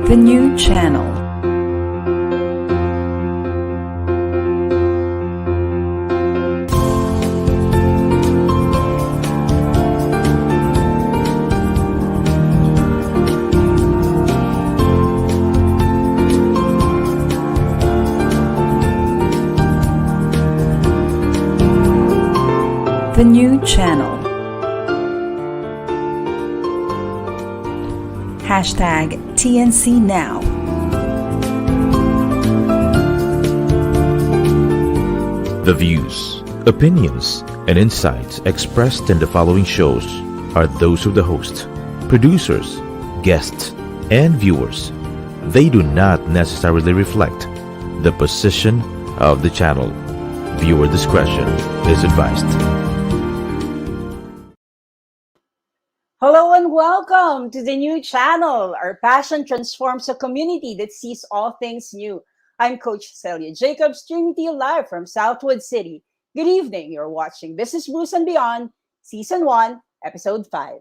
The new channel. The new channel. Hashtag TNC Now. The views, opinions, and insights expressed in the following shows are those of the host, producers, guests, and viewers. They do not necessarily reflect the position of the channel. Viewer discretion is advised. Hello and welcome to the new channel. Our passion transforms a community that sees all things new. I'm Coach Celia Jacobs, streaming to you live from Southwood City. Good evening. You're watching Business Brews and Beyond, Season 1, Episode 5.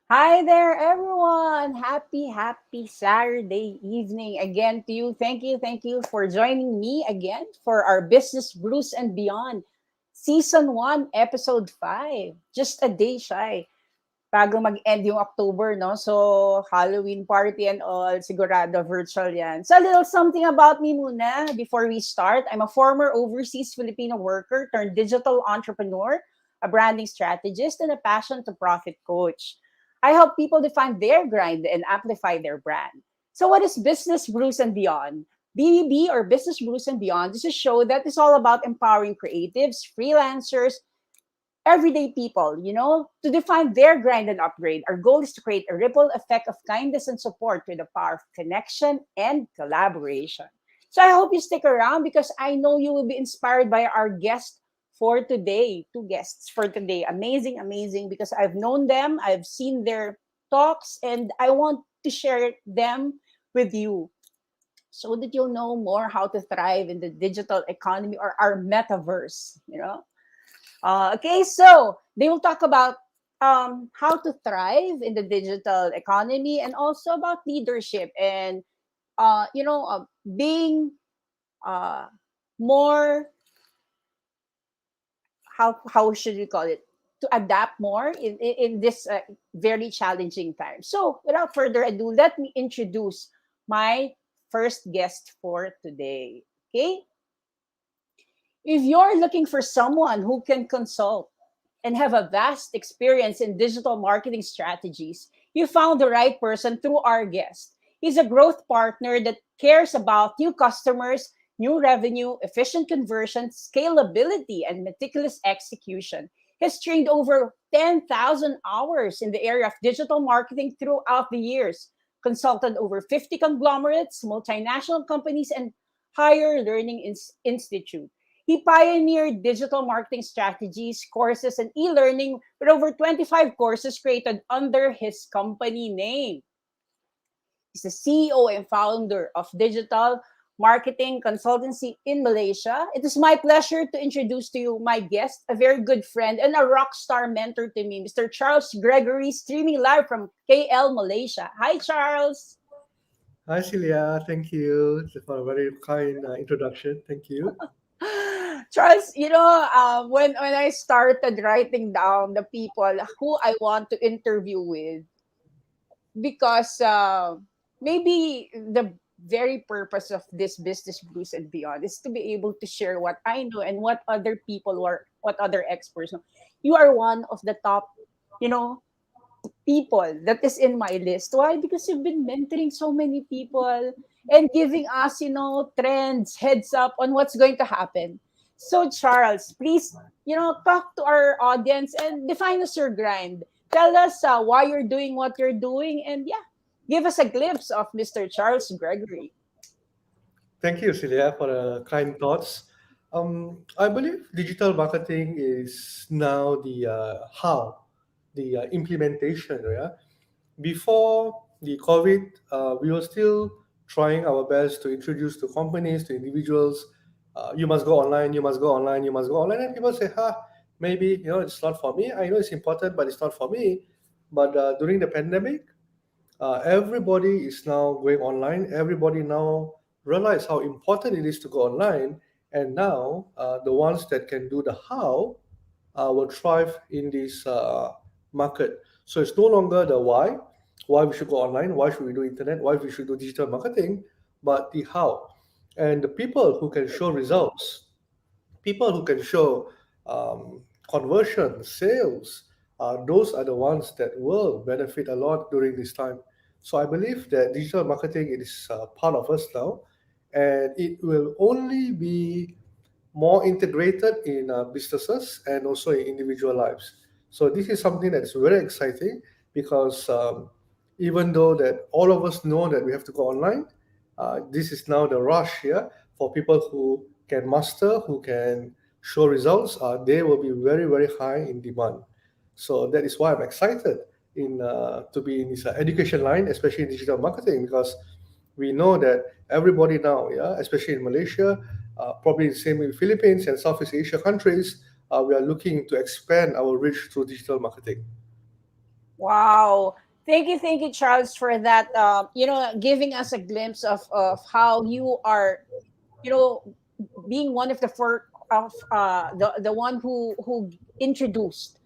Hi there, everyone. Happy Saturday evening again to you. Thank you for joining me again for our Business Brews and Beyond Season 1, Episode 5. Just a day shy. Bago mag-end yung October, no? So, Halloween party and all, sigurado virtual yan. So, a little something about me muna before we start. I'm a former overseas Filipino worker turned digital entrepreneur, a branding strategist, and a passion to profit coach. I help people define their grind and amplify their brand. So, what is Business Brews and Beyond? BBB or Business Brews and Beyond is a show that is all about empowering creatives, freelancers, everyday people, to define their grind and upgrade. Our goal is to create a ripple effect of kindness and support with the power of connection and collaboration. So I hope you stick around because I know you will be inspired by our guest for today. Two guests for today. Amazing, because I've known them, I've seen their talks, and I want to share them with you so that you'll know more how to thrive in the digital economy or our metaverse. Okay, so they will talk about how to thrive in the digital economy and also about leadership and being uh, more, how should we call it, to adapt more in this very challenging time. So without further ado, let me introduce my first guest for today. Okay, if you're looking for someone who can consult and have a vast experience in digital marketing strategies, you found the right person through our guest. He's a growth partner that cares about new customers, new revenue, efficient conversion, scalability, and meticulous execution. He's trained over 10,000 hours in the area of digital marketing throughout the years, consulted over 50 conglomerates, multinational companies, and higher learning institutes. He pioneered digital marketing strategies, courses, and e-learning with over 25 courses created under his company name. He's the CEO and founder of Digital Marketing Consultancy in Malaysia. It is my pleasure to introduce to you my guest, a very good friend and a rock star mentor to me, Mr. Charles Gregory, streaming live from KL, Malaysia. Hi, Charles. Hi, Celia. Thank you for a very kind introduction. Thank you. Charles, when I started writing down the people who I want to interview with, because maybe the very purpose of this Business Brews and Beyond is to be able to share what I know and what other people or what other experts know. You are one of the top, you know, people that is in my list. Why? Because you've been mentoring so many people and giving us, trends, heads up on what's going to happen. So, Charles, please, talk to our audience and define us your grind. Tell us why you're doing what you're doing, and yeah, give us a glimpse of Mr. Charles Gregory. Thank you, Celia, for the kind thoughts. I believe digital marketing is now the how, the implementation. Yeah, before the COVID, we were still trying our best to introduce to companies, to individuals. You must go online. You must go online. You must go online. And people say, "Ha, maybe it's not for me. I know it's important, but it's not for me." But during the pandemic, everybody is now going online. Everybody now realize how important it is to go online. And now the ones that can do the how will thrive in this market. So it's no longer the why we should go online, why should we do internet, why we should do digital marketing, but the how. And the people who can show results, people who can show conversion, sales, those are the ones that will benefit a lot during this time. So I believe that digital marketing is part of us now, and it will only be more integrated in businesses and also in individual lives. So this is something that is very exciting because even though that all of us know that we have to go online, this is now the rush here for people who can master, who can show results. They will be very very high in demand. So that is why I'm excited in to be in this education line, especially in digital marketing, because we know that everybody now, yeah, especially in Malaysia, probably the same in Philippines and Southeast Asia countries, we are looking to expand our reach through digital marketing. Wow. Thank you, Charles, for that. Giving us a glimpse of how you are, you know, being one of the first of the one who introduced,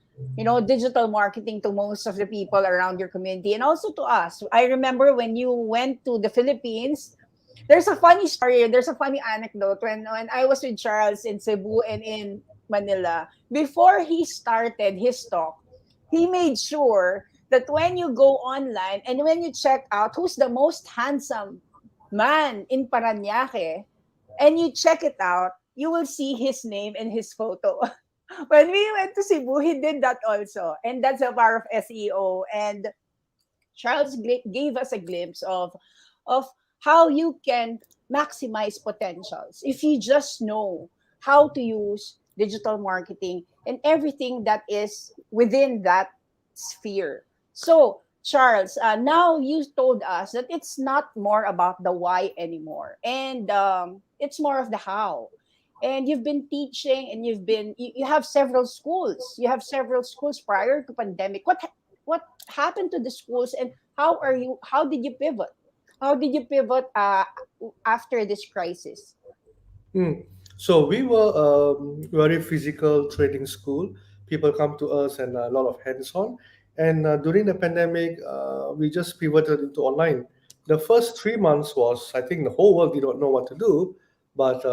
digital marketing to most of the people around your community and also to us. I remember when you went to the Philippines. There's a funny story. There's a funny anecdote when I was with Charles in Cebu and in Manila. Before he started his talk, he made sure that when you go online and when you check out who's the most handsome man in Paranaque, and you check it out, you will see his name and his photo. When we went to Cebu, he did that also. And that's the power of SEO. And Charles gave us a glimpse of how you can maximize potentials if you just know how to use digital marketing and everything that is within that sphere. So, Charles, now you told us that it's not more about the why anymore, and it's more of the how. And you've been teaching, and you have several schools. You have several schools prior to pandemic. What happened to the schools, and how did you pivot? How did you pivot after this crisis? Mm. So we were very physical training school. People come to us and a lot of hands-on. And during the pandemic, we just pivoted into online. The first 3 months was, I think, the whole world did not know what to do, but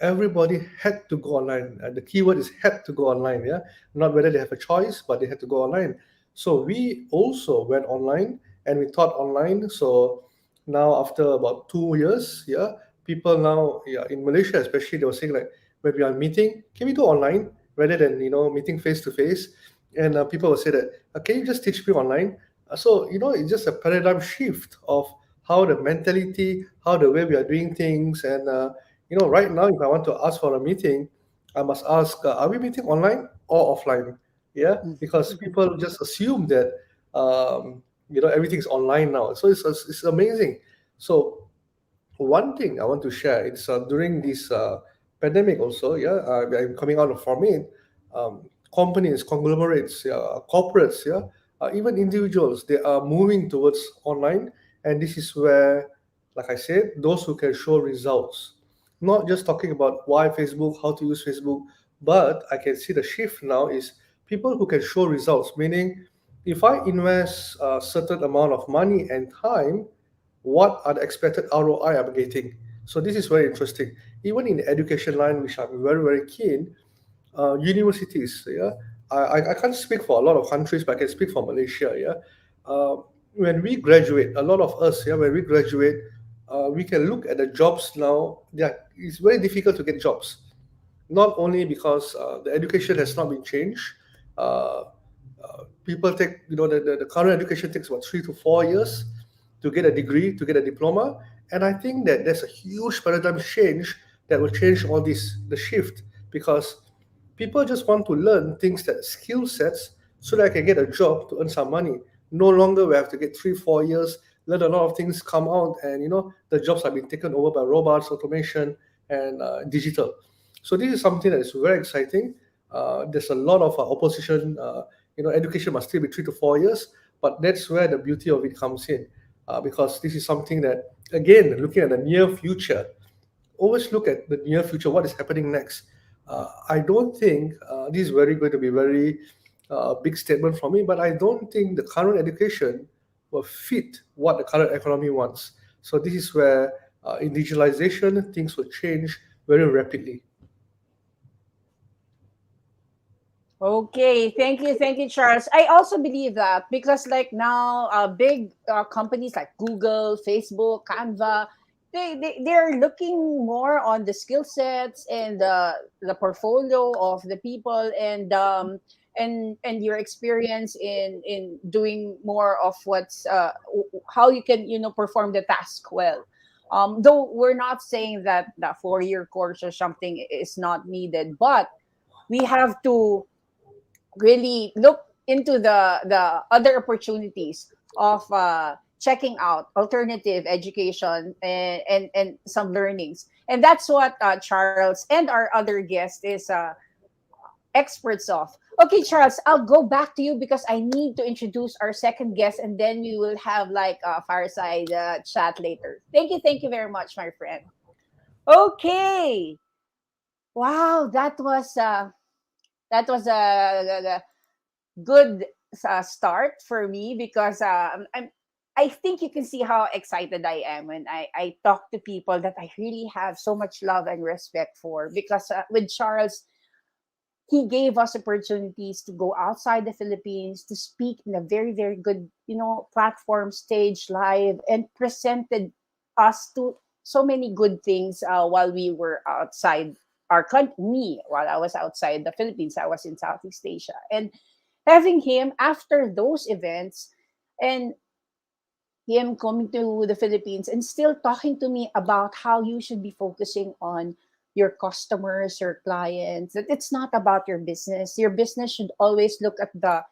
everybody had to go online. The keyword is had to go online. Yeah, not whether they have a choice, but they had to go online. So we also went online and we taught online. So now after about 2 years, yeah, people now, yeah, in Malaysia especially, they were saying like, when we are meeting, can we do online rather than meeting face to face? And people will say that, can you just teach me online? So it's just a paradigm shift of how the mentality, how the way we are doing things, and right now, if I want to ask for a meeting, I must ask, are we meeting online or offline? Yeah, because people just assume that everything's online now. So it's amazing. So one thing I want to share is during this pandemic also, yeah, I'm coming out from it. Companies, conglomerates, yeah, corporates, yeah, even individuals, they are moving towards online, and this is where, like I said, those who can show results, not just talking about why Facebook, how to use Facebook, but I can see the shift now is people who can show results, meaning if I invest a certain amount of money and time, what are the expected ROI I'm getting? So this is very interesting. Even in the education line, which I'm very, very keen, universities, yeah, I can't speak for a lot of countries, but I can speak for Malaysia. Yeah, when we graduate, a lot of us, yeah, when we graduate, we can look at the jobs now. Yeah, it's very difficult to get jobs, not only because the education has not been changed. Uh, People take, the current education takes about 3 to 4 years to get a degree, to get a diploma. And I think that there's a huge paradigm change that will change all this, the shift, because people just want to learn things, that skill sets, so that I can get a job to earn some money. No longer we have to get 3, 4 years, learn a lot of things, come out, and the jobs have been taken over by robots, automation, and digital. So this is something that is very exciting. There's a lot of opposition. Education must still be 3 to 4 years, but that's where the beauty of it comes in, because this is something that, again, looking at the near future, always look at the near future, what is happening next. I don't think this is very going to be very big statement from me, but I don't think the current education will fit what the current economy wants. So this is where in digitalization things will change very rapidly. Okay, thank you, Charles. I also believe that because like now, big companies like Google, Facebook, Canva, they're looking more on the skill sets and the portfolio of the people and your experience in doing more of what's how you can perform the task well. Though we're not saying that the 4 year course or something is not needed, but we have to really look into the other opportunities of checking out alternative education and some learnings, and that's what Charles and our other guest is experts of. Okay, Charles, I'll go back to you because I need to introduce our second guest, and then we will have like a fireside chat later. Thank you very much, my friend. Okay, wow, that was a good start for me because I think you can see how excited I am when I talk to people that I really have so much love and respect for. Because with Charles, he gave us opportunities to go outside the Philippines to speak in a very, very good, platform, stage, live, and presented us to so many good things while we were outside our country. Me, while I was outside the Philippines, I was in Southeast Asia. And having him after those events and him coming to the Philippines and still talking to me about how you should be focusing on your customers, your clients, that it's not about your business. Your business should always look at the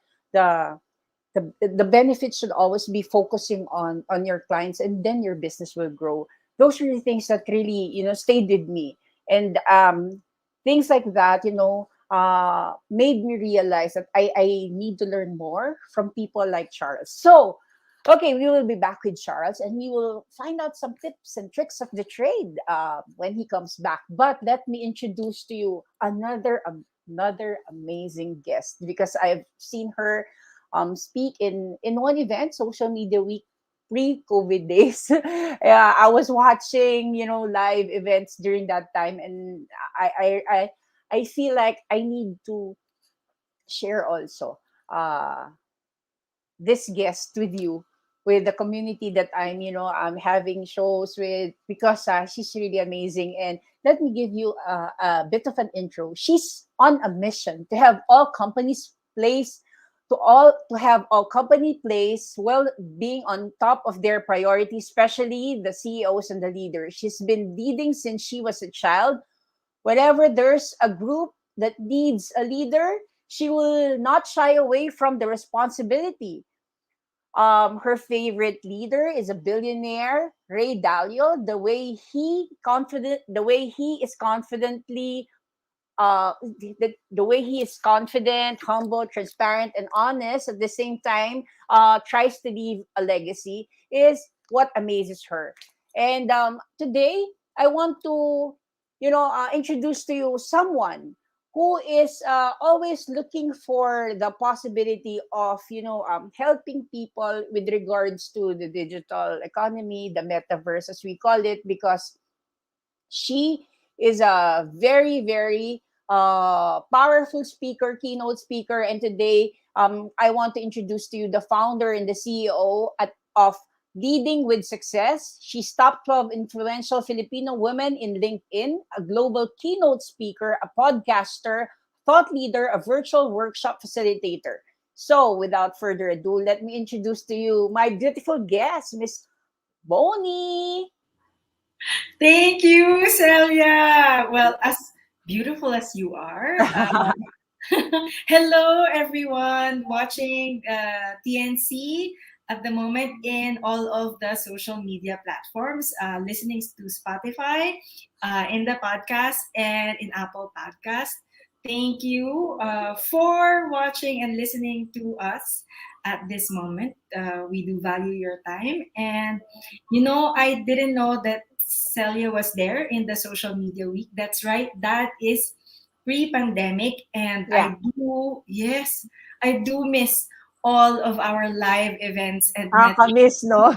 the benefits should always be focusing on your clients, and then your business will grow. Those are the things that really stayed with me, and things like that made me realize that I need to learn more from people like Charles. So okay, we will be back with Charles and we will find out some tips and tricks of the trade when he comes back. But let me introduce to you another amazing guest because I've seen her speak in one event, Social Media Week pre-COVID days. Yeah, I was watching, live events during that time, and I I I, I feel like I need to share also this guest with you, with the community that I'm having shows with, because she's really amazing. And let me give you a bit of an intro. She's on a mission to have all companies place to have all company place well being on top of their priorities, especially the CEOs and the leaders. She's been leading since she was a child. Whenever there's a group that needs a leader, she will not shy away from the responsibility. Her favorite leader is a billionaire, Ray Dalio. The way he is confidently the way he is confident, humble, transparent, and honest at the same time, tries to leave a legacy is what amazes her. And today, I want to, introduce to you someone who is always looking for the possibility of, helping people with regards to the digital economy, the metaverse, as we call it, because she is a very, very powerful speaker, keynote speaker. And today, I want to introduce to you the founder and the CEO of Leading with Success. She's top 12 influential Filipino women in LinkedIn, a global keynote speaker, a podcaster, thought leader, a virtual workshop facilitator. So, without further ado, let me introduce to you my beautiful guest, Miss Bonnie. Thank you, Celia. Well, as beautiful as you are, hello everyone watching TNC at the moment in all of the social media platforms, listening to Spotify, in the podcast, and in Apple Podcast. Thank you for watching and listening to us at this moment. We do value your time. And, I didn't know that Celia was there in the social media week. That's right. That is pre-pandemic, and Yeah. yes, I do miss all of our live events and Nakakamiss, no?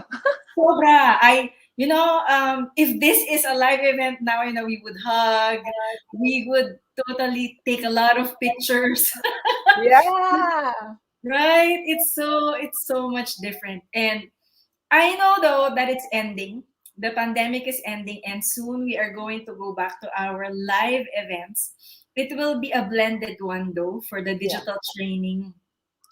Sobra. If this is a live event now, we would hug, we would totally take a lot of pictures. Yeah. Right? It's so much different. And I know though that it's ending. The pandemic is ending, and soon we are going to go back to our live events. It will be a blended one though for the Yeah. digital training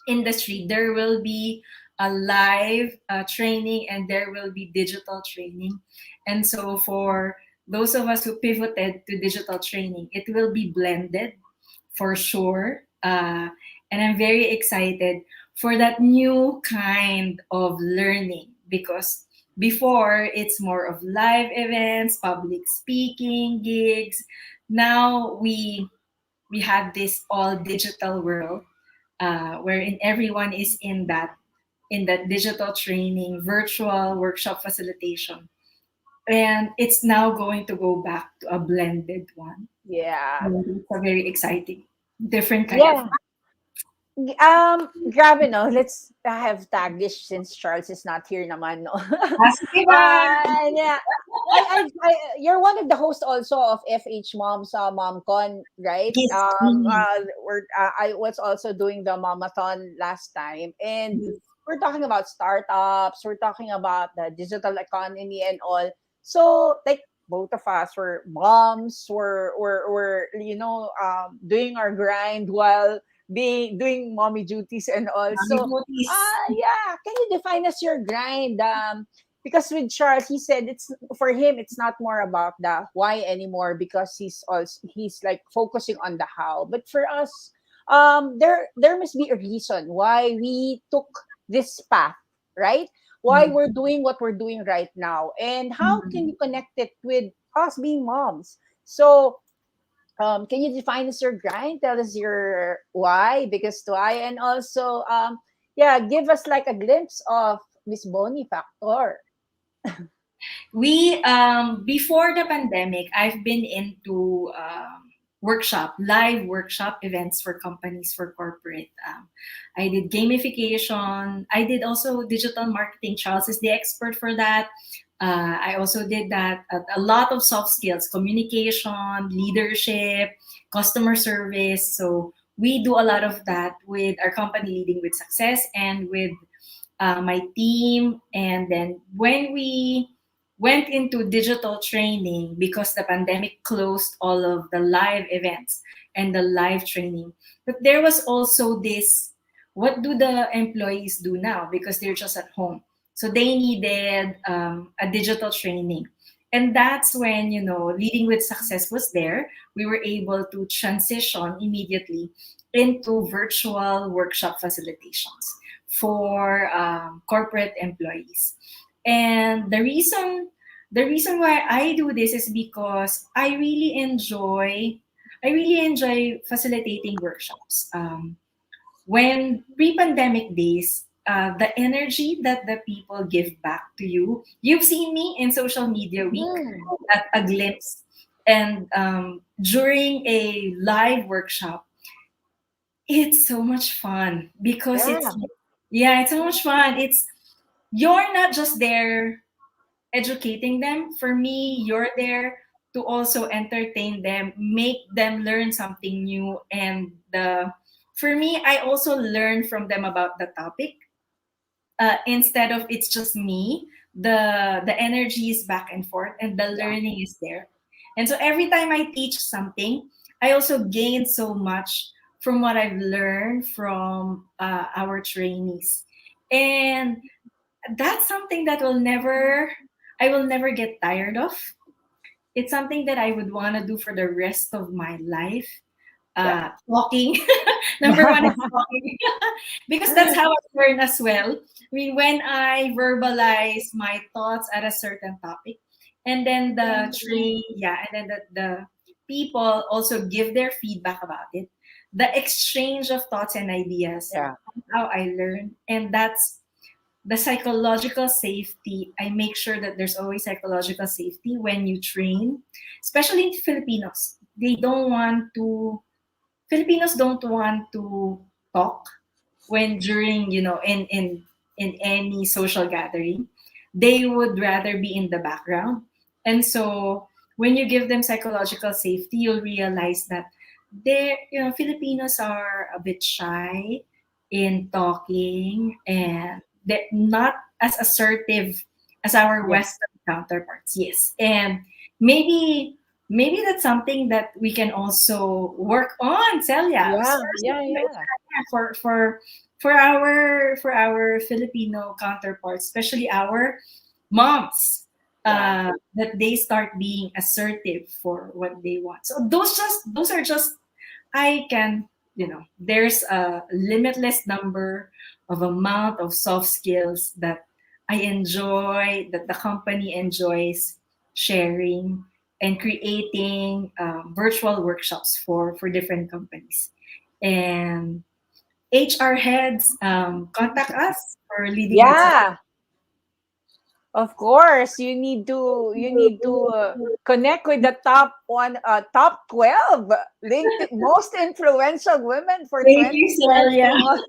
industry. There will be a live training, and there will be digital training. And so for those of us who pivoted to digital training, it will be blended for sure. And I'm very excited for that new kind of learning, because before it's more of live events, public speaking, gigs. Now we have this all digital world, wherein everyone is in that digital training, virtual workshop facilitation, and it's now going to go back to a blended one. Yeah. And it's a very exciting, different kind of. Yeah. Grabe, no? Let's have Taglish since Charles is not here naman, no? Sige ba? Yeah. You're one of the hosts also of FH Mom's MomCon, right? Yes. Mhm. I was also doing the Momathon last time, and Yes. we're talking about startups. We're talking about the digital economy and all. So, like, both of us were moms. We're doing our grind while being doing mommy duties and all. Mami So, Butis. yeah, can you define us your grind? Because with Charles, he said it's for him. It's not more about the why anymore because he's like focusing on the how. But for us, there must be a reason why we took this path, right? Why Mhm. we're doing what we're doing right now, and how can Mhm. you connect it with us being moms? So can you define us your grind? Tell us your why, biggest why, and also, yeah, give us like a glimpse of Miss Bonnie Factor. We before the pandemic, I've been into live workshop events for companies, for corporate. I did gamification. I did also digital marketing. Charles is the expert for that. I also did that. A lot of soft skills, communication, leadership, customer service. So we do a lot of that with our company, Leading with Success, and with my team. And then when we went into digital training, because the pandemic closed all of the live events and the live training, but there was also this, what do the employees do now, because they're just at home, so they needed a digital training. And that's when, Leading with Success was there. We were able to transition immediately into virtual workshop facilitations for corporate employees. And the reason why I do this is because I really enjoy facilitating workshops. When pre-pandemic days, the energy that the people give back to you, you've seen me in social media week Hmm. at a glimpse, and during a live workshop, it's so much fun because Yeah. it's so much fun. You're not just there educating them. For me, you're there to also entertain them, make them learn something new. And for me, I also learn from them about the topic. Instead of it's just me, the energy is back and forth, and the Yeah. learning is there. And so every time I teach something, I also gain so much from what I've learned from our trainees. And that's something that I will never get tired of. It's something that I would want to do for the rest of my life. Yeah. Talking. Number one is talking. Because that's how I learn as well. I mean, when I verbalize my thoughts at a certain topic, and then and then the people also give their feedback about it. The exchange of thoughts and ideas, Yeah. that's how I learn. And that's the psychological safety. I make sure that there's always psychological safety when you train, especially Filipinos. Filipinos don't want to talk when during, in any social gathering. They would rather be in the background. And so when you give them psychological safety, you'll realize that Filipinos are a bit shy in talking, and they're not as assertive as our Yeah. Western counterparts. Yes. And maybe maybe that's something that we can also work on, Celia. Yeah. Yeah. Yeah. For our Filipino counterparts, especially our moms, Yeah. that they start being assertive for what they want. So those are just I can, there's a limitless number of amount of soft skills that I enjoy, that the company enjoys sharing and creating virtual workshops for different companies. And HR heads, contact us for leading with success. Yeah. Of course, you need to connect with the top 12 most influential women for Thank you, Celia. 2021.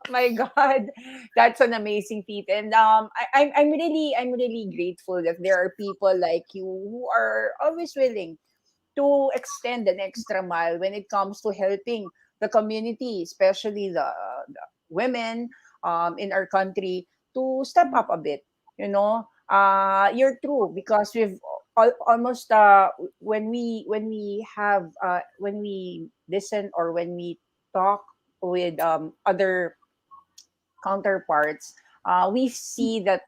My God, that's an amazing feat, and I'm really grateful that there are people like you who are always willing to extend an extra mile when it comes to helping the community, especially the women in our country, to step up a bit. You're true because we've almost when we listen or when we talk with other counterparts, we see that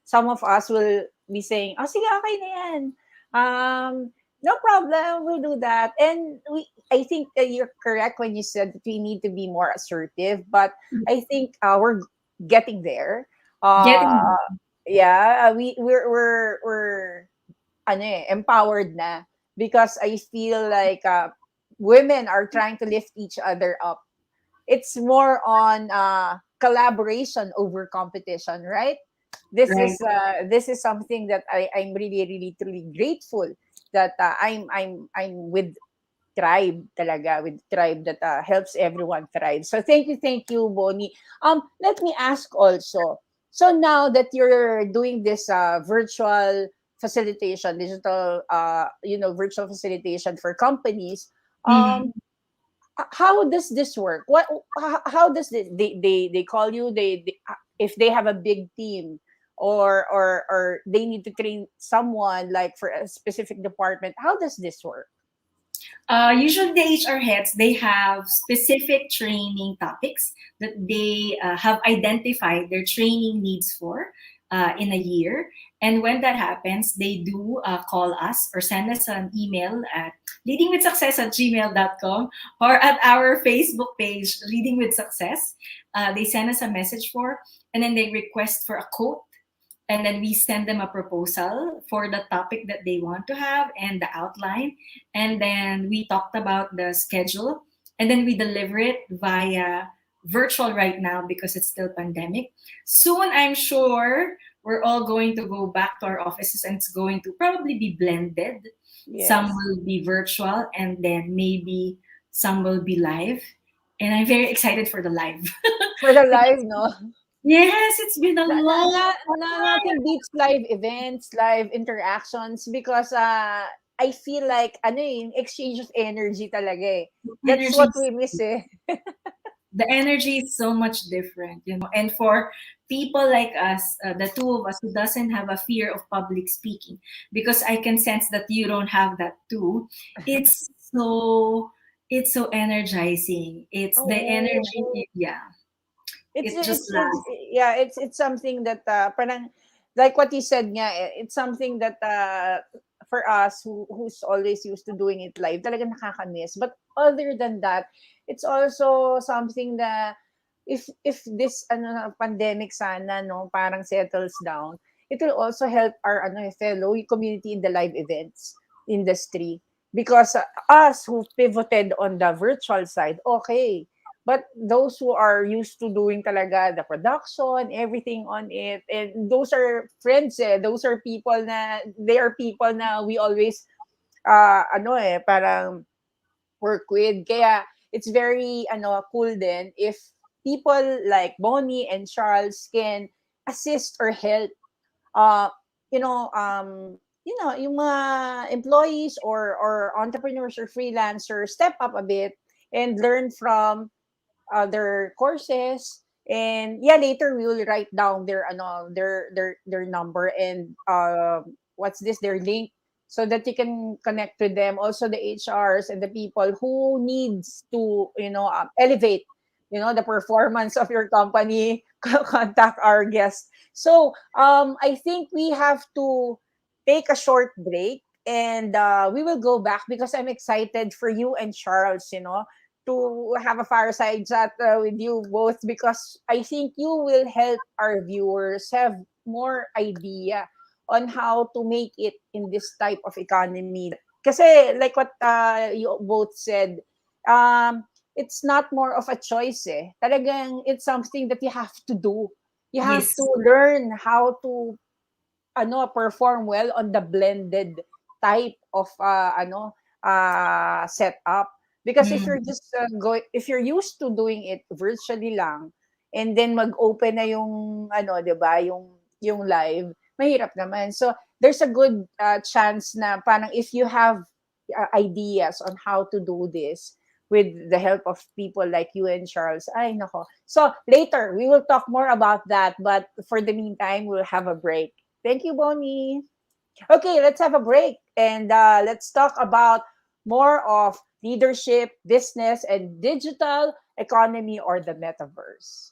some of us will be saying, oh, sige, okay na yan. No problem, we'll do that. And I think that you're correct when you said that we need to be more assertive, but I think we're getting there. Uh, Getting yeah, we're empowered na because I feel like women are trying to lift each other up. It's more on collaboration over competition, right? right. This is something that I'm really really truly grateful that I'm with tribe talaga, with tribe that helps everyone thrive. So thank you, Bonnie. Let me ask also. So now that you're doing this virtual facilitation, digital virtual facilitation for companies, Mhm. how does this work? How does they call you, if they have a big team, or they need to train someone like for a specific department, how does this work? Usually, the HR heads, they have specific training topics that they have identified their training needs for in a year. And when that happens, they do call us or send us an email at leadingwithsuccess@gmail.com, or at our Facebook page, Leading with Success. They send us a message and then they request for a quote, and then we send them a proposal for the topic that they want to have and the outline, and then we talked about the schedule, and then we deliver it via virtual right now because it's still pandemic. Soon, I'm sure we're all going to go back to our offices, and it's going to probably be blended. Some Yes. will be virtual, and then maybe some will be live, and I'm very excited for the live. For the live, no? Yes, it's been a long Nothing beats live events, live interactions because I feel like ano yung exchange of energy talaga eh. That's energy. what we miss eh. The energy is so much different, you know. And for people like us, the two of us who doesn't have a fear of public speaking, because I can sense that you don't have that too. It's so it's so energizing. It's the Oo. energy, yeah. It's It just it's lasts. yeah, it's something that parang like what you said nga it's something that for us who's always used to doing it live talaga nakakamiss. But other than that, it's also something that if this ano pandemic sana no parang settles down, it will also help our ano fellow community in the live events industry because us who pivoted on the virtual side, okay, but those who are used to doing talaga the production, everything on it, and those are friends eh. Those are people na, they are people na we always, ano eh, parang work with. Kaya it's very, ano, cool then if people like Bonnie and Charles can assist or help, uh, you know, yung mga employees or entrepreneurs or freelancers step up a bit and learn from their courses, and yeah, later we will write down their ano their number and what's this their link so that you can connect with them, also the HRs and the people who needs to elevate the performance of your company. Contact our guest. So I think we have to take a short break, and we will go back because I'm excited for you and Charles, to have a fireside chat with you both, because I think you will help our viewers have more idea on how to make it in this type of economy. Kasi like what you both said, it's not more of a choice eh. Talagang it's something that you have to do. You have to Yes. learn how to perform well on the blended type of setup, because if Mm. you're just if you're used to doing it virtually lang, and then mag-open na yung 'di ba yung live, mahirap naman. So there's a good chance na parang if you have ideas on how to do this with the help of people like you and Charles, ay nako. So later we will talk more about that, but for the meantime we'll have a break. Thank you, Bonnie. Okay, let's have a break, and let's talk about more of leadership, business, and digital economy, or the metaverse.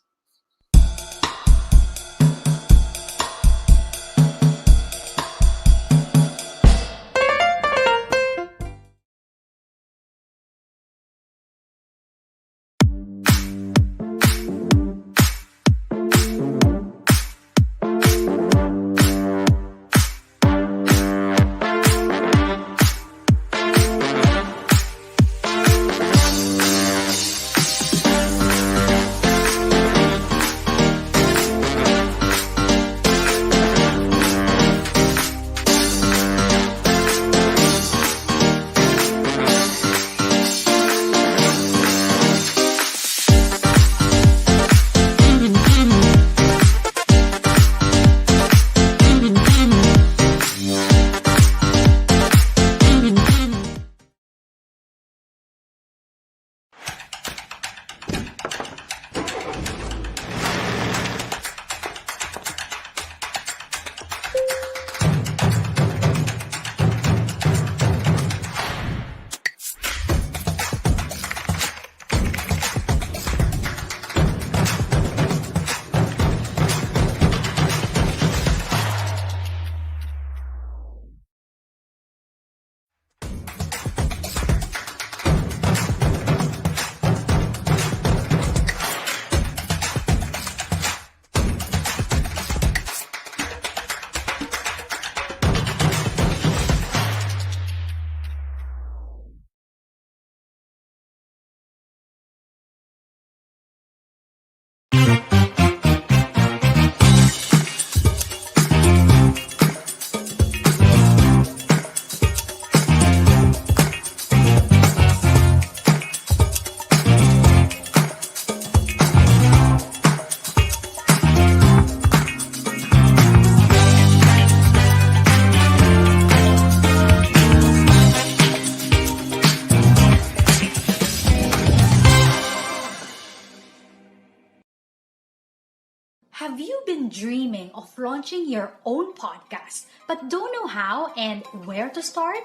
Have you been dreaming of launching your own podcast but don't know how and where to start?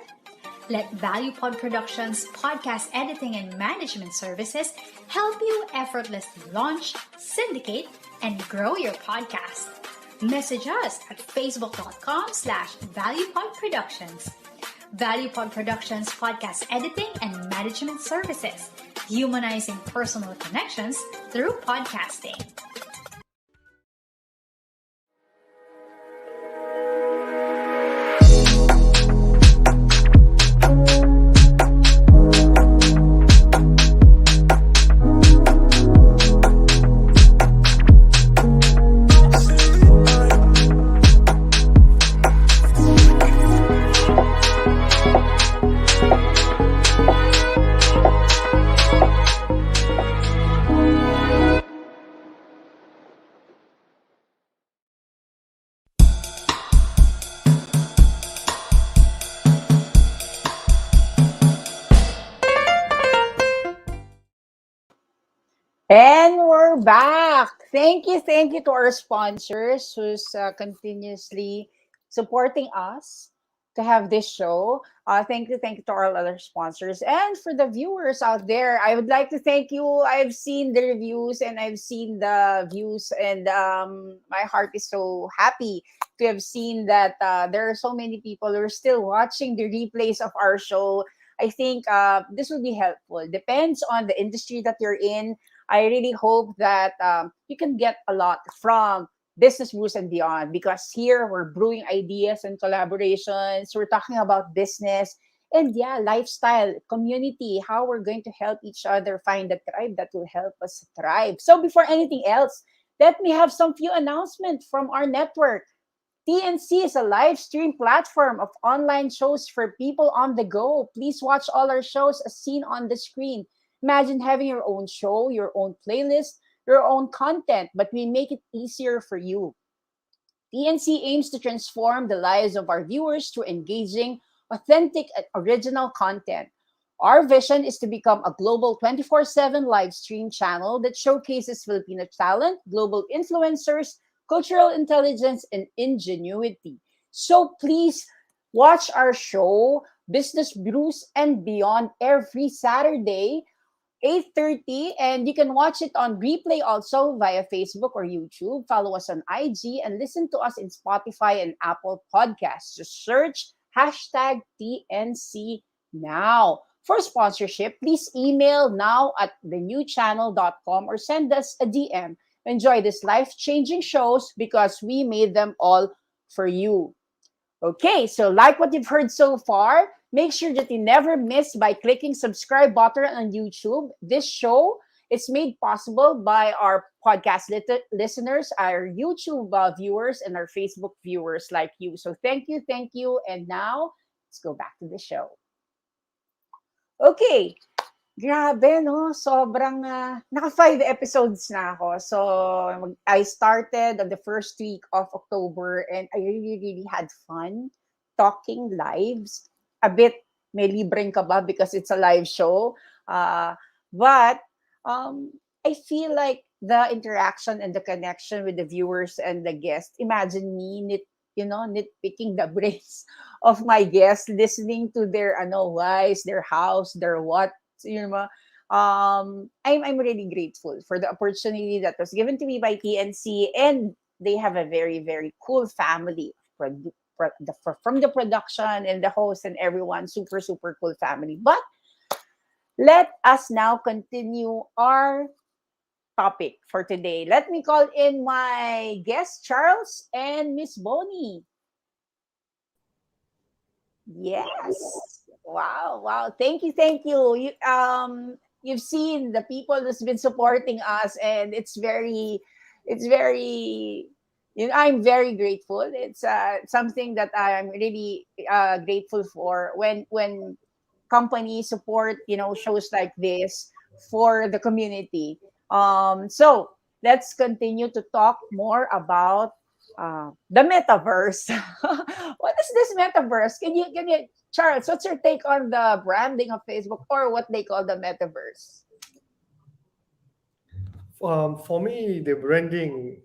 Let ValuePod Productions podcast editing and management services help you effortlessly launch, syndicate, and grow your podcast. Message us at facebook.com/ValuePodProductions. ValuePod Productions podcast editing and management services, humanizing personal connections through podcasting. And we're back. Thank you to our sponsors who's continuously supporting us to have this show. Thank you to our other sponsors. And for the viewers out there, I would like to thank you. I've seen the reviews and I've seen the views, and my heart is so happy to have seen that there are so many people who are still watching the replays of our show. I think this will be helpful. Depends on the industry that you're in. I really hope that you can get a lot from Business Brews and Beyond, because here we're brewing ideas and collaborations. We're talking about business and, yeah, lifestyle, community, how we're going to help each other find the tribe that will help us thrive. So before anything else, let me have some few announcements from our network. TNC is a live stream platform of online shows for people on the go. Please watch all our shows as seen on the screen. Imagine having your own show, your own playlist, your own content, but we make it easier for you. TNC aims to transform the lives of our viewers through engaging, authentic, and original content. Our vision is to become a global 24/7 live stream channel that showcases Filipino talent, global influencers, cultural intelligence, and ingenuity. So please watch our show, Business Brews and Beyond, every Saturday 8:30, and you can watch it on replay also via Facebook or YouTube. Follow us on IG and listen to us in Spotify and Apple Podcasts. Just search hashtag TNC now. For sponsorship, please email now at thenewchannel.com or send us a DM. Enjoy these life-changing shows because we made them all for you. Okay, so like what you've heard so far, make sure that you never miss by clicking subscribe button on YouTube. This show is made possible by our podcast listeners, our YouTube viewers, and our Facebook viewers like you. So thank you. And now, let's go back to the show. Okay, grabe, no? Sobrang, naka 5 episodes na ako. So, I started on the first week of October and I really had fun talking lives. A bit, may libreng ka ba because it's a live show. But, I feel like the interaction and the connection with the viewers and the guests, imagine me nitpicking the brains of my guests, listening to their whys, their hows, their what, you know, I'm really grateful for the opportunity that was given to me by TNC, and they have a very cool family from the production and the host and everyone, super cool family. But let us now continue our topic for today. Let me call in my guests, Charles and Miss Bonnie. Yes. Wow. Thank you. You've seen the people who's been supporting us, and it's very, I'm very grateful. It's something that I'm really grateful for when companies support, shows like this for the community. So let's continue to talk more about the metaverse. What is this metaverse? Can you, Charles? What's your take on the branding of Facebook, or what they call the metaverse? For me, the branding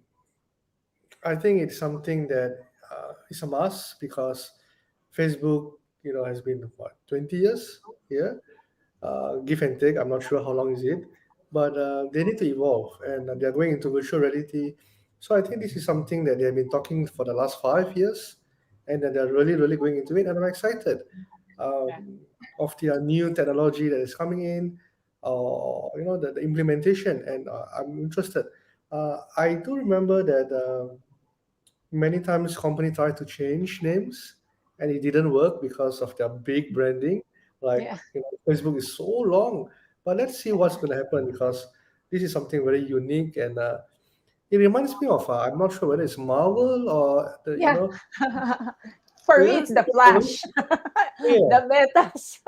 I think it's something that is a must because Facebook, has been what 20 years here, give and take. I'm not sure how long is it, but they need to evolve, and they're going into virtual reality. So I think this is something that they have been talking for the last 5 years, and that they're really, really going into it. And I'm excited of the new technology that is coming in, or the implementation, and I'm interested. I do remember that. Many times company try to change names and it didn't work because of their big branding. Like, Yeah. Facebook is so long, but let's see what's going to happen because this is something very unique, and it reminds me of I'm not sure whether it's Marvel or Yeah. For me, yeah, it's the Flash, yeah. the metas.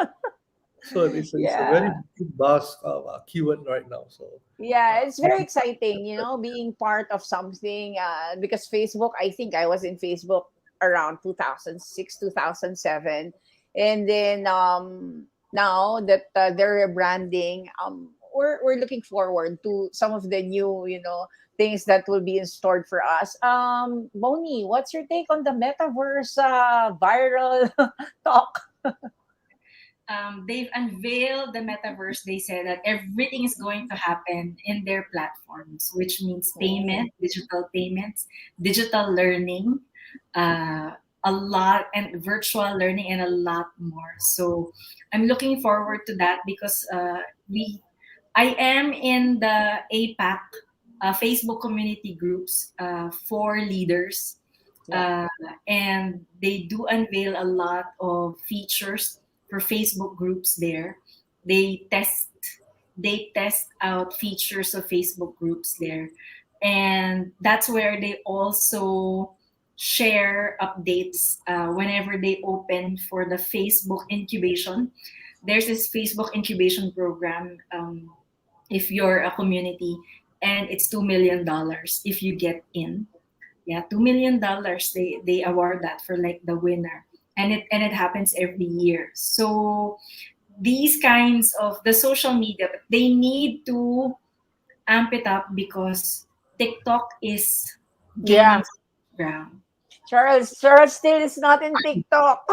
So it's a very Yeah. big buzz keyword right now. So Yeah, uh, it's very exciting, being part of something. Because Facebook, I think I was in Facebook around 2006, 2007. And then now that they're rebranding, we're looking forward to some of the new, things that will be in store for us. Moni, what's your take on the metaverse viral talk? They've unveiled the metaverse. They said that everything is going to happen in their platforms, which means Oh, digital payments, digital learning, uh, a lot, and virtual learning, and a lot more. So I'm looking forward to that because I am in the APAC Facebook community groups for leaders, yeah. uh, and they do unveil a lot of features for Facebook groups there. They test they test out features of Facebook groups there, and that's where they also share updates whenever they open for the Facebook incubation. There's this Facebook incubation program. If you're a community, and it's $2 million if you get in. Yeah, $2 million, they award that for like the winner, and it happens every year. So these kinds of the social media, they need to amp it up because TikTok is Yeah. gaining ground. Charles still is not in TikTok.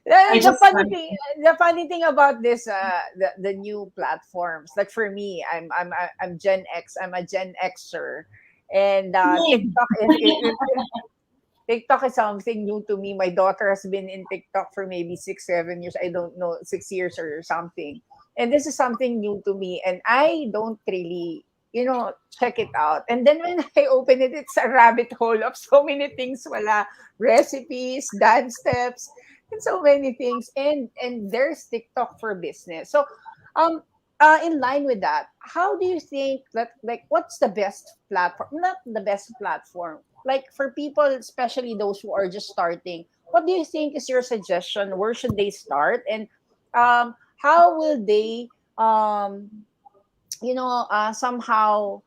I The just funny want thing, the funny thing about this, the new platforms. Like for me, I'm Gen X. I'm a Gen Xer, and TikTok is something new to me. My daughter has been in TikTok for maybe 6, 7 years. I don't know, 6 years or something. And this is something new to me. And I don't really, check it out. And then when I open it, it's a rabbit hole of so many things. Wala recipes, dance steps, and so many things. And there's TikTok for business. So um in line with that, how do you think that, like, what's the best platform? Not the best platform, like for people, especially those who are just starting, what do you think is your suggestion? Where should they start? And how will they, somehow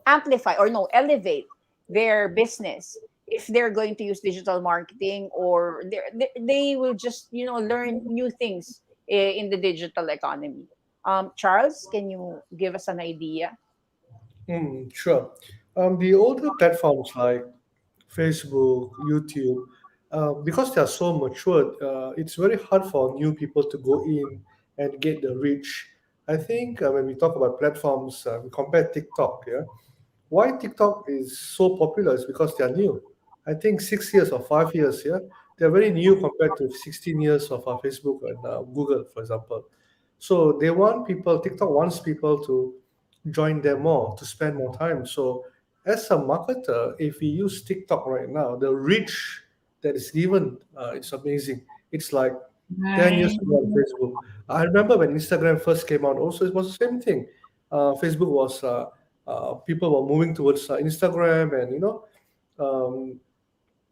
amplify or no, elevate their business if they're going to use digital marketing, or they will just, learn new things in the digital economy? Charles, can you give us an idea? sure. The older platforms like Facebook, YouTube, because they are so matured, it's very hard for new people to go in and get the reach. I think when we talk about platforms, we compare TikTok. Yeah, why TikTok is so popular is because they are new. I think 6 years or 5 years. Yeah, they're very new compared to 16 years of Facebook and Google, for example. So they want people. TikTok wants people to join them more, to spend more time. So as a marketer, if we use TikTok right now, the reach that is given, it's amazing. It's like 10 years right. ago on Facebook. I remember when Instagram first came out, also it was the same thing. Facebook was, people were moving towards Instagram, and, um,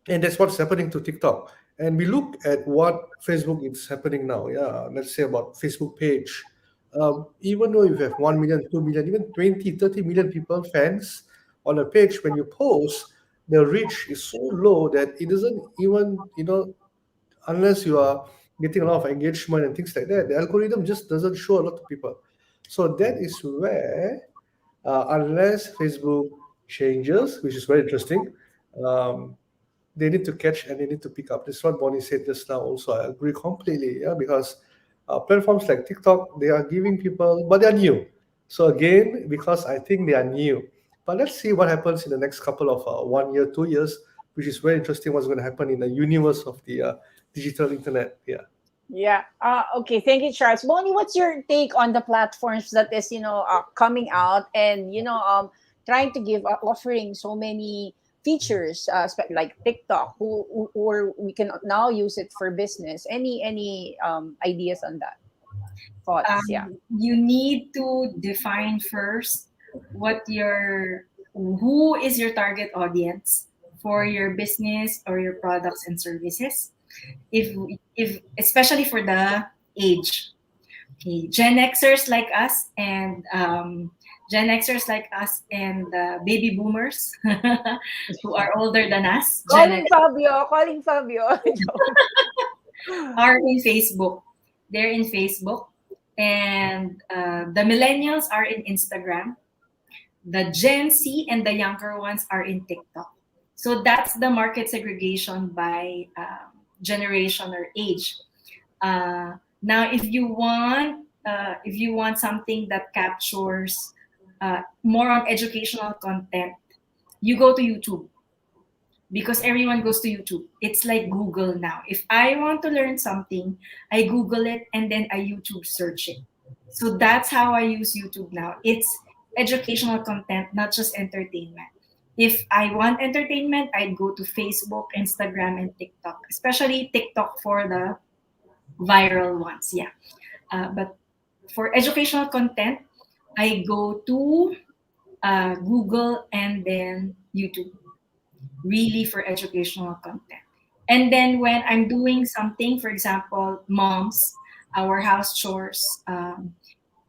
and that's what's happening to TikTok. And we look at what Facebook is happening now. Yeah, let's say about Facebook page. Even though you have 1 million, 2 million, even 20, 30 million people, fans on a page, when you post, the reach is so low that it doesn't even, unless you are getting a lot of engagement and things like that, the algorithm just doesn't show a lot of people. So that is where, unless Facebook changes, which is very interesting. Um, they need to catch and they need to pick up. This is what Bonnie said just now. Also, I agree completely. Yeah, because platforms like TikTok, they are giving people, but they are new. So again, because I think they are new, but let's see what happens in the next couple of 1 year, 2 years, which is very interesting. What's going to happen in the universe of the digital internet? Yeah. Yeah. Okay. Thank you, Charles. Bonnie, what's your take on the platforms that is, coming out and, trying to give, offering so many features, like TikTok, or we can now use it for business. Any ideas on that? Thoughts? Yeah. You need to define first what your who is your target audience for your business or your products and services. If especially for the age, okay, Gen Xers like us and baby boomers who are older than us, Gen Calling X Fabio. Calling Fabio. are in Facebook. They're in Facebook, and the millennials are in Instagram. The Gen Z and the younger ones are in TikTok. So that's the market segregation by generation or age. Now, if you want something that captures more on educational content, you go to YouTube because everyone goes to YouTube. It's like Google now. If I want to learn something, I Google it and then I YouTube search it. So that's how I use YouTube now. It's educational content, not just entertainment. If I want entertainment, I'd go to Facebook, Instagram, and TikTok, especially TikTok for the viral ones. Yeah. But for educational content, I go to Google and then YouTube, really for educational content. And then when I'm doing something, for example, moms, our house chores,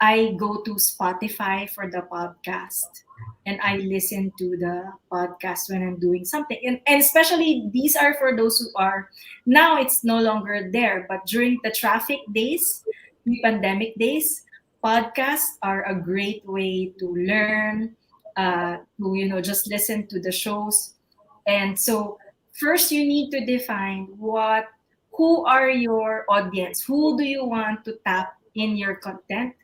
I go to Spotify for the podcast and I listen to the podcast when I'm doing something. And especially these are for those who are now it's no longer there, but during the traffic days, the pandemic days, podcasts are a great way to learn, to just listen to the shows. And so first you need to define who are your audience, who do you want to tap in your content,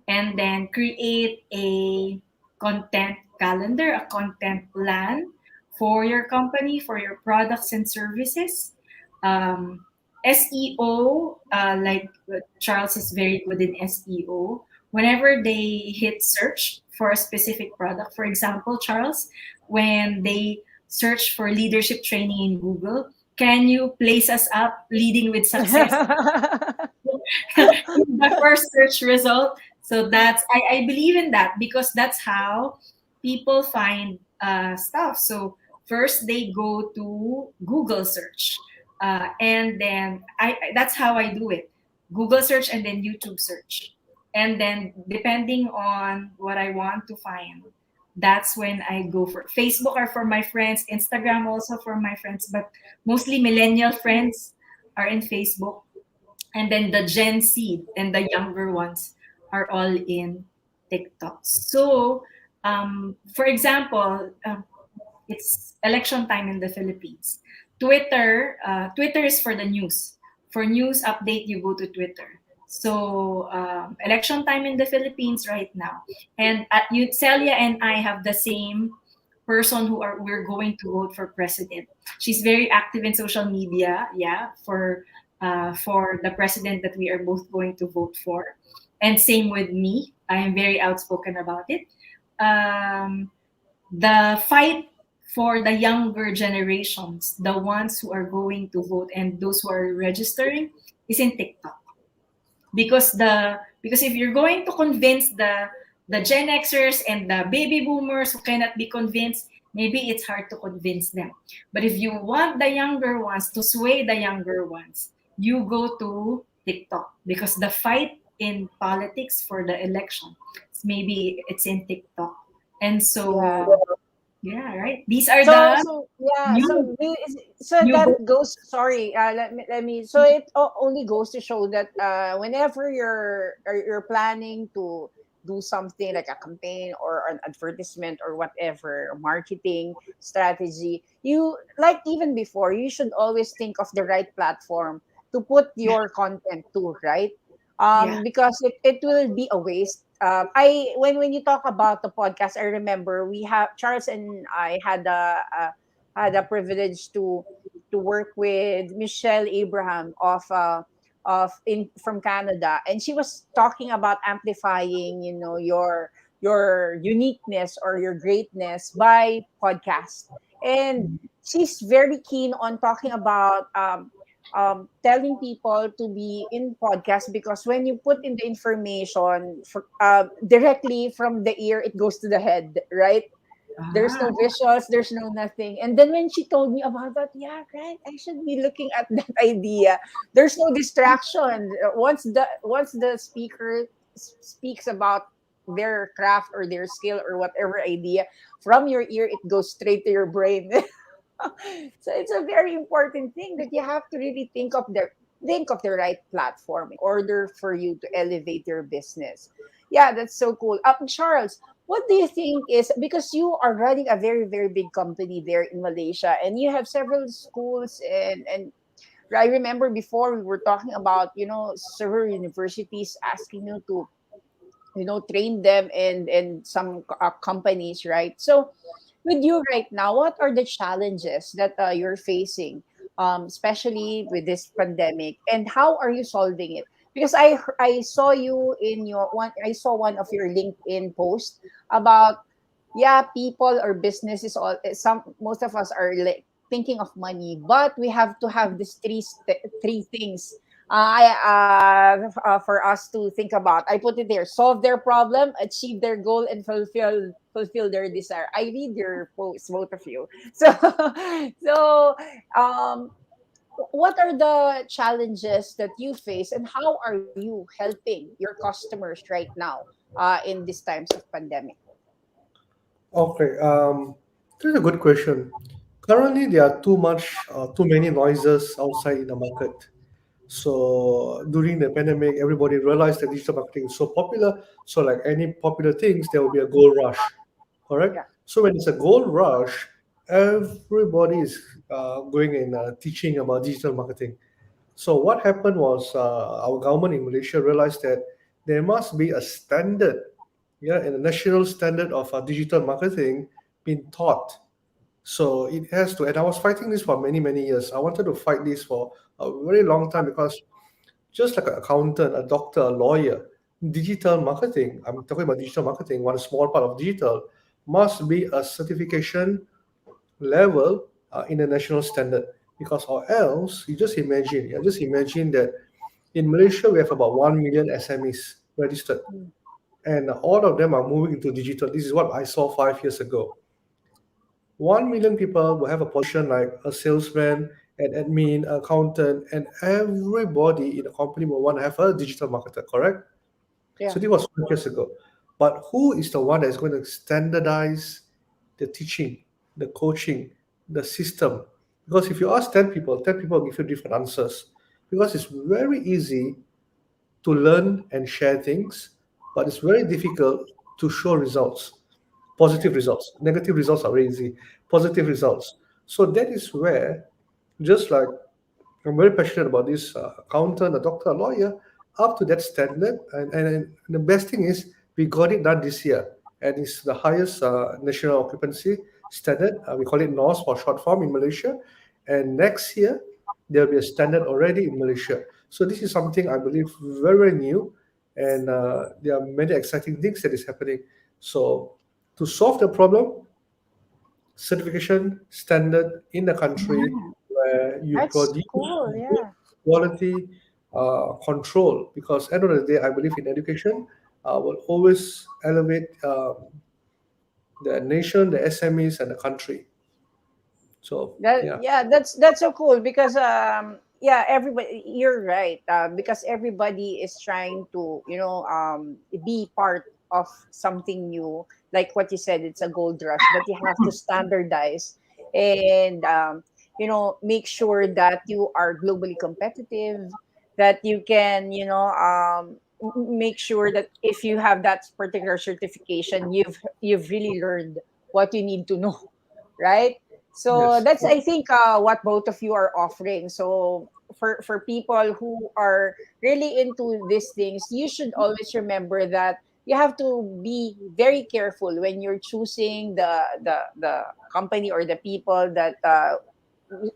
and then create a content calendar, a content plan for your company, for your products and services. Um, SEO, like Charles is very good in SEO. Whenever they hit search for a specific product, for example, Charles, when they search for leadership training in Google, can you place us up leading with success? The first search result. So I believe in that because that's how people find stuff. So first they go to Google search, and then that's how I do it: Google search and then YouTube search, and then depending on what I want to find, that's when I go for Facebook or for my friends, Instagram also for my friends, but mostly millennial friends are in Facebook, and then the Gen Z and the younger ones are all in TikTok. So, for example, it's election time in the Philippines. Twitter is for the news. For news update, you go to Twitter. So, election time in the Philippines right now, and Celia and I have the same person we're going to vote for president. She's very active in social media, yeah, for the president that we are both going to vote for. And same with me. I am very outspoken about it. Um, the fight for the younger generations, the ones who are going to vote and those who are registering, is in TikTok. Because if you're going to convince the Gen Xers and the baby boomers who cannot be convinced, maybe it's hard to convince them. But if you want the younger ones to sway the younger ones, you go to TikTok because the fight in politics for the election, maybe it's in TikTok. And Yeah. so, yeah, right. These are So the so yeah. new So new that goes. Sorry. Let me. So it only goes to show that whenever you're planning to do something like a campaign or an advertisement or whatever marketing strategy, you like even before, you should always think of the right platform to put Yeah. your content to, right? Yeah. Because it will be a waste. I when you talk about the podcast, I remember we have Charles and I had a privilege to work with Michelle Abraham of in from Canada, and she was talking about amplifying, you know, your uniqueness or your greatness by podcast. And she's very keen on talking about telling people to be in podcast, because when you put in the information directly from the ear, it goes to the head, right? There's Ah, no visuals, there's no nothing. And then when she told me about that, yeah, right, I should be looking at that idea. There's no distraction. Once the speaker speaks about their craft or their skill or whatever idea, from your ear it goes straight to your brain. So it's a very important thing that you have to really think of the right platform in order for you to elevate your business. Yeah, that's so cool. Charles, what do you think is, because you are running a very very big company there in Malaysia, and you have several schools, and I remember before we were talking about, you know, several universities asking you to, you know, train them in some companies, right? So with you right now, what are the challenges that you're facing, especially with this pandemic, and how are you solving it? Because I saw you in your one, I saw one of your LinkedIn posts about, yeah, people or businesses, all some most of us are like thinking of money, but we have to have these three things for us to think about. I put it there: solve their problem, achieve their goal, and fulfill their desire. I read your posts, both of you. So so um what are the challenges that you face, and how are you helping your customers right now in these times of pandemic? Okay, this is a good question. Currently, there are too many noises outside in the market. So during the pandemic, everybody realized that digital marketing is so popular. So like any popular things, there will be a gold rush, correct? Yeah. So when it's a gold rush, everybody is going and teaching about digital marketing. So what happened was our government in Malaysia realized that there must be a standard, yeah, and a national standard of digital marketing being taught. So it has to, and I was fighting this for many, many years. I wanted to fight this for a very long time because just like an accountant, a doctor, a lawyer, digital marketing, I'm talking about digital marketing, one small part of digital, must be a certification level in a national standard. Because or else, you just imagine, yeah, just imagine that in Malaysia, we have about 1 million SMEs registered, Mm. and all of them are moving into digital. This is what I saw 5 years ago. 1 million people will have a position like a salesman, an admin, accountant, and everybody in the company will want to have a digital marketer, correct? Yeah. So this was 5 years ago. But who is the one that's going to standardize the teaching, the coaching, the system? Because if you ask 10 people, 10 people will give you different answers. Because it's very easy to learn and share things, but it's very difficult to show results, Yeah. positive results. Negative results are very easy, positive results. So that is where, just like I'm very passionate about this accountant, a doctor, a lawyer, up to that standard. And the best thing is we got it done this year, and it's the highest national occupancy standard. We call it NOS for short form in Malaysia. And next year there will be a standard already in Malaysia. So this is something I believe very very new, and there are many exciting things that is happening. So to solve the problem, certification standard in the country Mm. where you That's produce cool. good Yeah. quality control, because end of the day I believe in education will always elevate the nation, the SMEs, and the country. So That, yeah. yeah, that's so cool, because yeah, everybody, you're right, because everybody is trying to, you know, be part of something new, like what you said, it's a gold rush, but you have to standardize and you know, make sure that you are globally competitive, that you can, you know, make sure that if you have that particular certification, you've really learned what you need to know, right? So Yes. that's, I think, what both of you are offering. So for people who are really into these things, you should always remember that you have to be very careful when you're choosing the company or the people that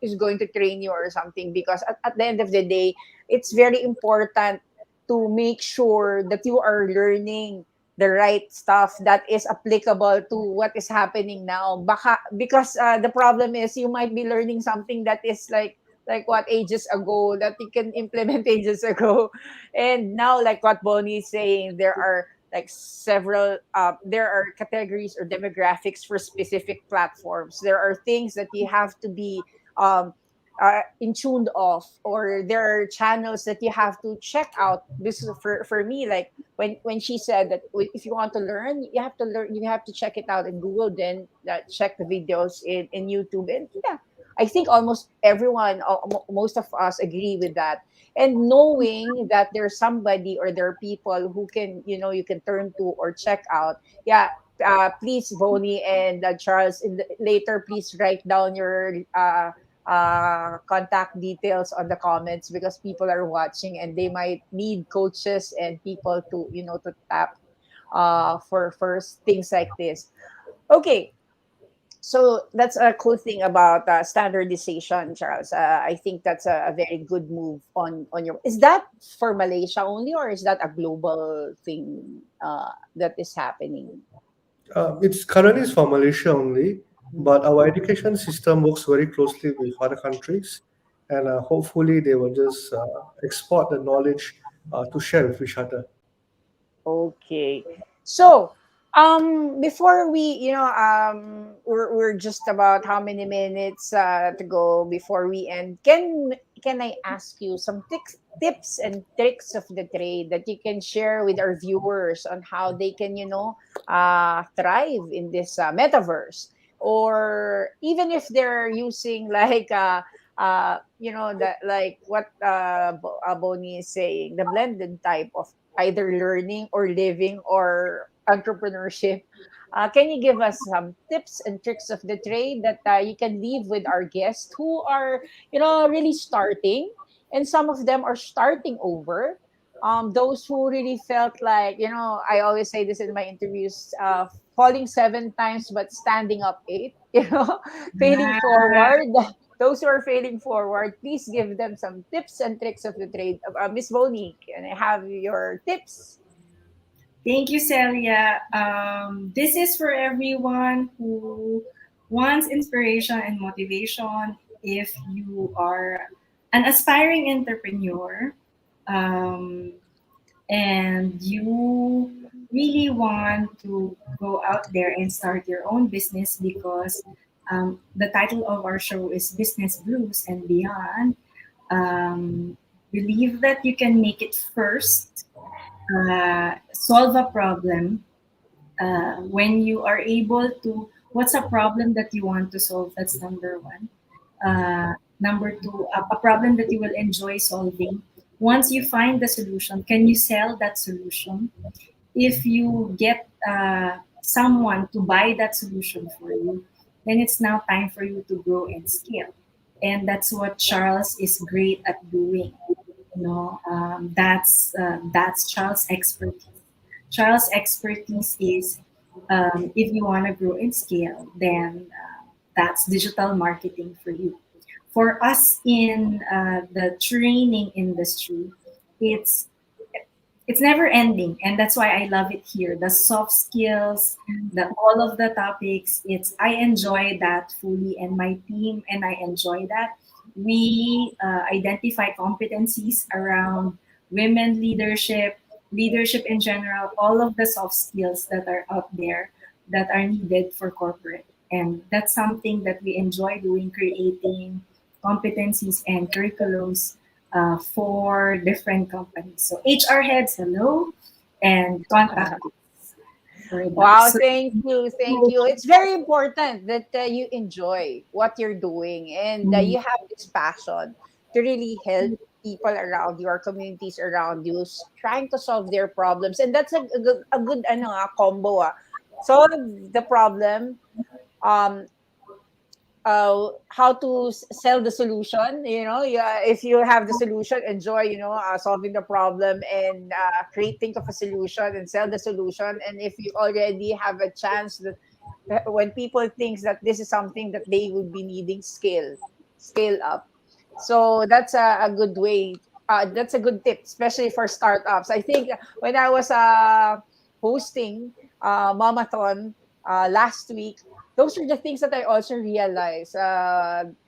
is going to train you or something, because at the end of the day, it's very important to make sure that you are learning the right stuff that is applicable to what is happening now. Because the problem is you might be learning something that is like what ages ago that you can implement ages ago, and now, like what Bonnie is saying, there are like several there are categories or demographics for specific platforms. There are things that you have to be um in tuned off, or there are channels that you have to check out. This is for me, like when she said that if you want to learn, you have to check it out in Google, then check the videos in YouTube. And yeah, I think almost everyone, most of us agree with that. And knowing that there's somebody or there are people who can, you can turn to or check out. Yeah. Please, Bonnie and Charles, later, please write down your contact details on the comments, because people are watching and they might need coaches and people to, to tap for things like this. Okay, so that's a cool thing about standardization, Charles. I think that's a very good move on your. Is that for Malaysia only, or is that a global thing that is happening? It's currently is for Malaysia only, but our education system works very closely with other countries, and hopefully they will just export the knowledge to share with each other. Okay. So, before we, we're just about how many minutes to go before we end. Can I ask you some tips and tricks of the trade that you can share with our viewers on how they can, thrive in this metaverse, or even if they're using like that, like what Bonnie is saying, the blended type of either learning or living or entrepreneurship. Can you give us some tips and tricks of the trade that you can leave with our guests who are, really starting, and some of them are starting over. Those who really felt like, I always say this in my interviews, falling 7 times but standing up eight, failing Ah, forward. Those who are failing forward, please give them some tips and tricks of the trade. Miss Bonnie, can I have your tips? thank you, Celia. This is for everyone who wants inspiration and motivation. If you are an aspiring entrepreneur, um, and you really want to go out there and start your own business, because the title of our show is Business Brews and Beyond. Um, believe that you can make it first, solve a problem. When you are able to, what's a problem that you want to solve? That's number one. Number two, a problem that you will enjoy solving. Once you find the solution, can you sell that solution? If you get someone to buy that solution for you, then it's now time for you to grow and scale. And that's what Charles is great at doing. That's Charles' expertise. Charles' expertise is, if you want to grow and scale, then that's digital marketing for you. For us in the training industry, it's it's never ending, and that's why I love it here. The soft skills, the all of the topics, it's I enjoy that fully, and my team and I enjoy that. We identify competencies around women leadership, leadership in general, all of the soft skills that are out there that are needed for corporate. And that's something that we enjoy doing, creating competencies and curriculums for different companies. So HR heads, hello, and contact us for that. Wow, So, thank you. Thank you. It's very important that you enjoy what you're doing, and mm, you have this passion to really help people around you or communities around you, trying to solve their problems, and that's a good ano, combo. Solve the problem, um, how to sell the solution. Yeah, if you have the solution, enjoy, solving the problem, and create think of a solution and sell the solution. And if you already have a chance that when people thinks that this is something that they would be needing, scale up. So that's a good way. That's a good tip, especially for startups. I think when I was hosting Mamathon last week, those are the things that I also realized.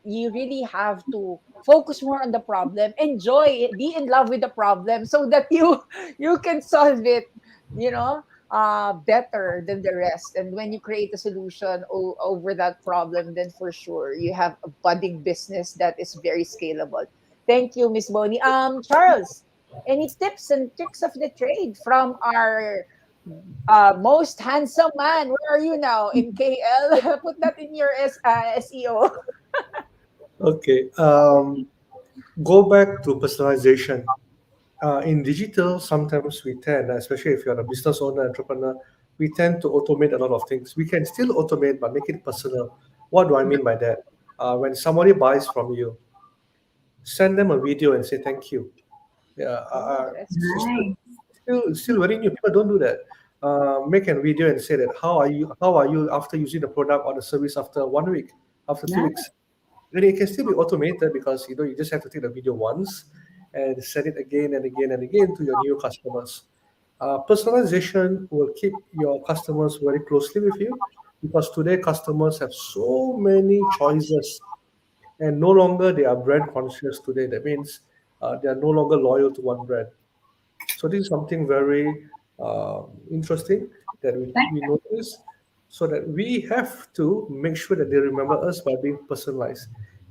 You really have to focus more on the problem, enjoy it, be in love with the problem, so that you can solve it. You know, better than the rest. And when you create a solution over that problem, then for sure you have a budding business that is very scalable. Thank you, Miss Bonnie. Charles, any tips and tricks of the trade from our most handsome man? Where are you now? In KL? Put that in your SEO. Okay. Go back to personalization. In digital, sometimes we tend, especially if you're a business owner, entrepreneur, we tend to automate a lot of things. We can still automate, but make it personal. What do I mean by that? When somebody buys from you, send them a video and say thank you. Yeah, Oh, that's it's cool. Right. still very new. People don't do that. Make a video and say that how are you after using the product or the service after 1 week, after two Yeah. weeks. Then it can still be automated because you just have to take the video once and send it again and again and again to your new customers. Personalization will keep your customers very closely with you because today customers have so many choices and no longer they are brand conscious today. That means they are no longer loyal to one brand. So this is something very interesting that we notice, so that we have to make sure that they remember us by being personalized.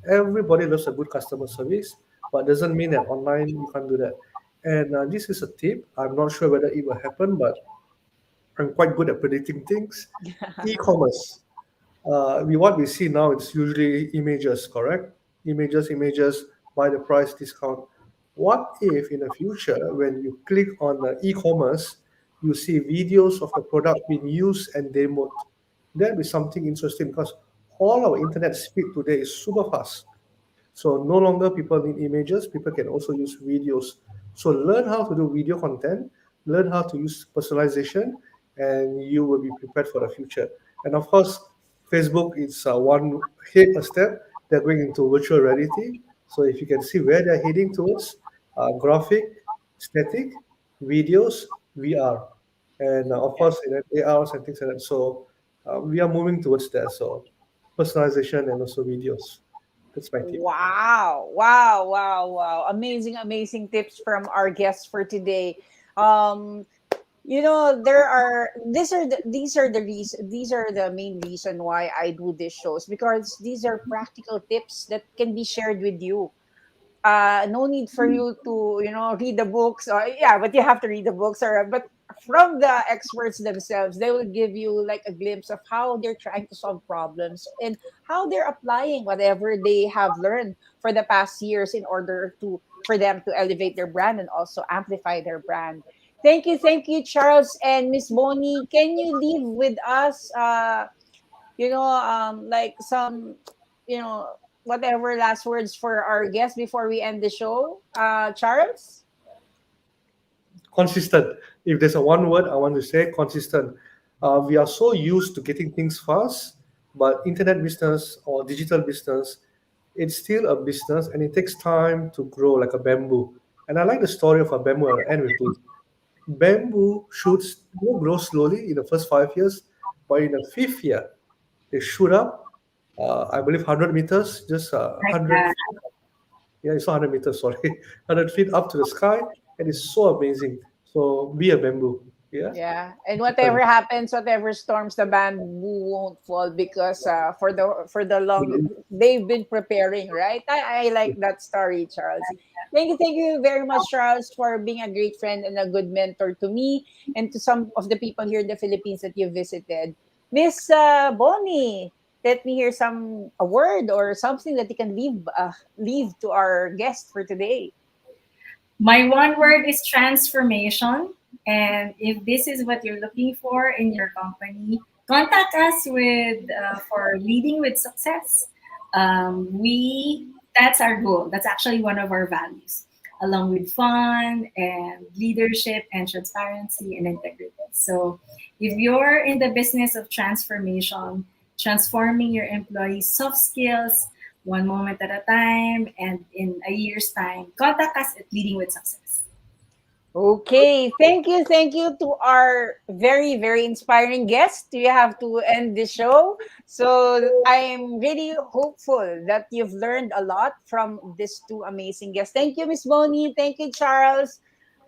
Everybody loves a good customer service, but doesn't mean that online you can't do that. And this is a tip. I'm not sure whether it will happen, but I'm quite good at predicting things. E-commerce. What we see now, it's usually images, correct? Images by the price discount. What if in the future, when you click on the e-commerce, you see videos of the product being used and demoed? That is something interesting because all our internet speed today is super fast. So no longer people need images, people can also use videos. So learn how to do video content, learn how to use personalization, and you will be prepared for the future. And of course, Facebook is one hit a step. They're going into virtual reality. So if you can see where they're heading towards, graphic, static, videos, VR, and of Yeah. course, ARs and things like that. So we are moving towards that. So personalization and also videos. That's my tip. Wow, wow, wow, wow. Amazing, amazing tips from our guests for today. Um, there are these are the main reason why I do these shows, because these are practical tips that can be shared with you. No need for you to read the books, or yeah, but you have to read the books, or but from the experts themselves, they will give you like a glimpse of how they're trying to solve problems and how they're applying whatever they have learned for the past years in order to for them to elevate their brand and also amplify their brand. Thank you, Charles and Miss Bonnie. Can you leave with us like some, you know, whatever last words for our guests before we end the show? Charles? Consistent. If there's a one word I want to say, consistent. We are so used to getting things fast, but internet business or digital business, it's still a business and it takes time to grow like a bamboo. And I like the story of a bamboo. I'll end with this. Bamboo shoots grow slowly in the first 5 years, but in the fifth year, they shoot up. I believe 100 meters, just Like 100 that. feet. Yeah, it's not 100 meters, sorry. 100 feet up to the sky, and it's so amazing. So be a bamboo. Yeah. Yeah, and That's what whatever happens, whatever storms, the bamboo won't fall because for the long they've been preparing, right? I like that story, Charles. Thank you very much, Charles, for being a great friend and a good mentor to me and to some of the people here in the Philippines that you visited. Miss Bonnie, let me hear a word or something that you can leave to our guest for today. My one word is transformation. And if this is what you're looking for in your company, contact us with for leading with success. We That's our goal. That's actually one of our values, along with fun and leadership and transparency and integrity. So, if you're in the business of transformation, transforming your employees' soft skills, one moment at a time, and in a year's time, contact us at Leading with Success. Okay, thank you to our very, very inspiring guest. We have to end the show. So I'm really hopeful that you've learned a lot from these two amazing guests. Thank you, Miss Bonnie. Thank you, Charles.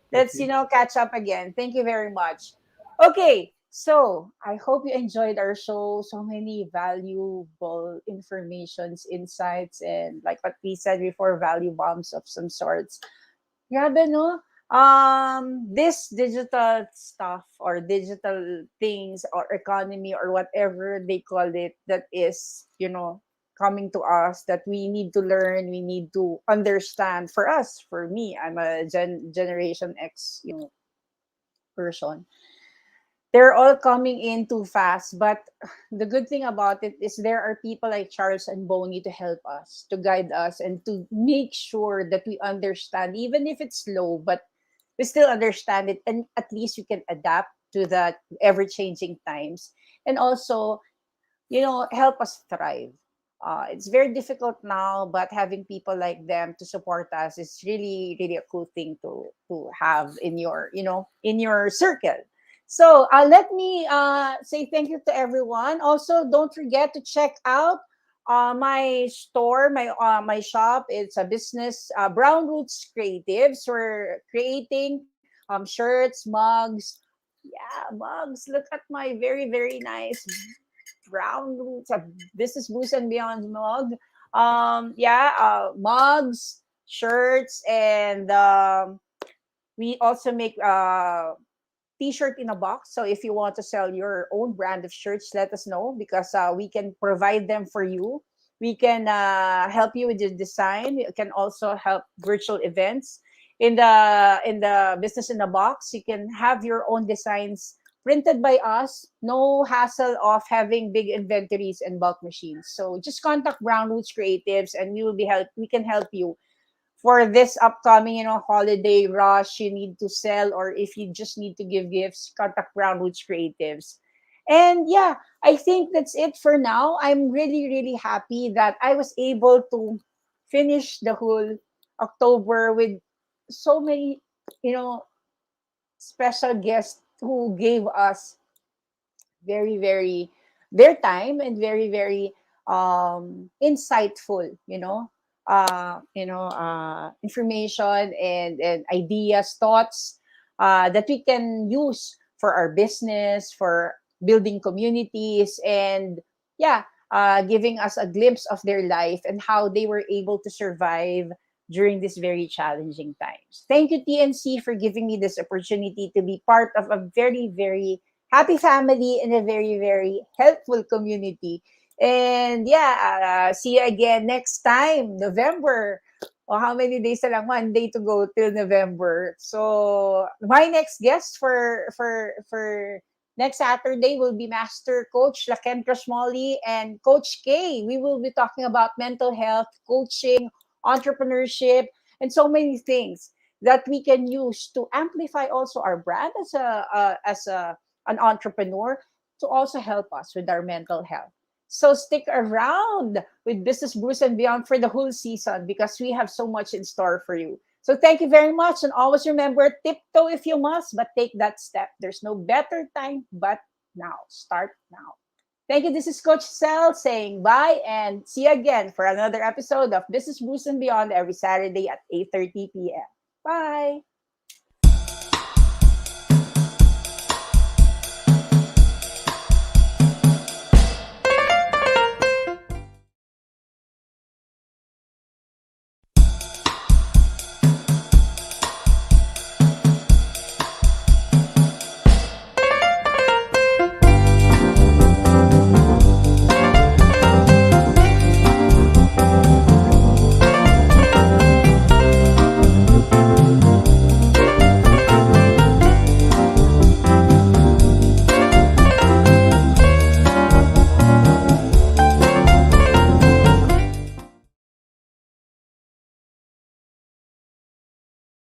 Thank Let's you. catch up again. Thank you very much. Okay, so I hope you enjoyed our show. So many valuable informations, insights, and like what we said before, value bombs of some sorts. Grabe, no? This digital stuff or digital things or economy or whatever they call it that is, coming to us that we need to learn, we need to understand. For us, for me, I'm a Generation X, person. They're all coming in too fast, but the good thing about it is there are people like Charles and Bonnie to help us, to guide us, and to make sure that we understand, even if it's slow, but we still understand it, and at least we can adapt to the ever changing times, and also help us thrive. It's very difficult now, but having people like them to support us is really, really a cool thing to have in your, in your circle. So let me say thank you to everyone. Also, don't forget to check out my store, my shop. It's a business, Brown Roots Creatives. We're creating shirts, mugs. Yeah, mugs. Look at my very, very nice brown roots, this is Boost and Beyond mug. Yeah, mugs, shirts, and we also make t-shirt in a box. So if you want to sell your own brand of shirts, let us know because we can provide them for you. We can help you with the design. We can also help virtual events. In the business in a box, you can have your own designs printed by us. No hassle of having big inventories and bulk machines. So just contact Brown Roots Creatives, and we will be help. We can help you for this upcoming, holiday rush. You need to sell, or if you just need to give gifts, contact Brown Roots Creatives. And yeah, I think that's it for now. I'm really, really happy that I was able to finish the whole October with so many, you know, special guests who gave us very, very their time and very, very insightful, information and ideas, thoughts that we can use for our business, for building communities, and yeah, giving us a glimpse of their life and how they were able to survive during these very challenging times. Thank you, TNC, for giving me this opportunity to be part of a very, very happy family in a very, very helpful community. And yeah, see you again next time, November. Oh, how many days na lang? 1 day to go till November. So my next guest for next Saturday will be Master Coach Laken Krasmoli and Coach K. We will be talking about mental health, coaching, entrepreneurship, and so many things that we can use to amplify also our brand as a an entrepreneur, to also help us with our mental health. So stick around with Business Brews and Beyond for the whole season because we have so much in store for you. So thank you very much. And always remember, tiptoe if you must, but take that step. There's no better time but now. Start now. Thank you. This is Coach Sel saying bye and see you again for another episode of Business Brews and Beyond every Saturday at 8:30 p.m. Bye.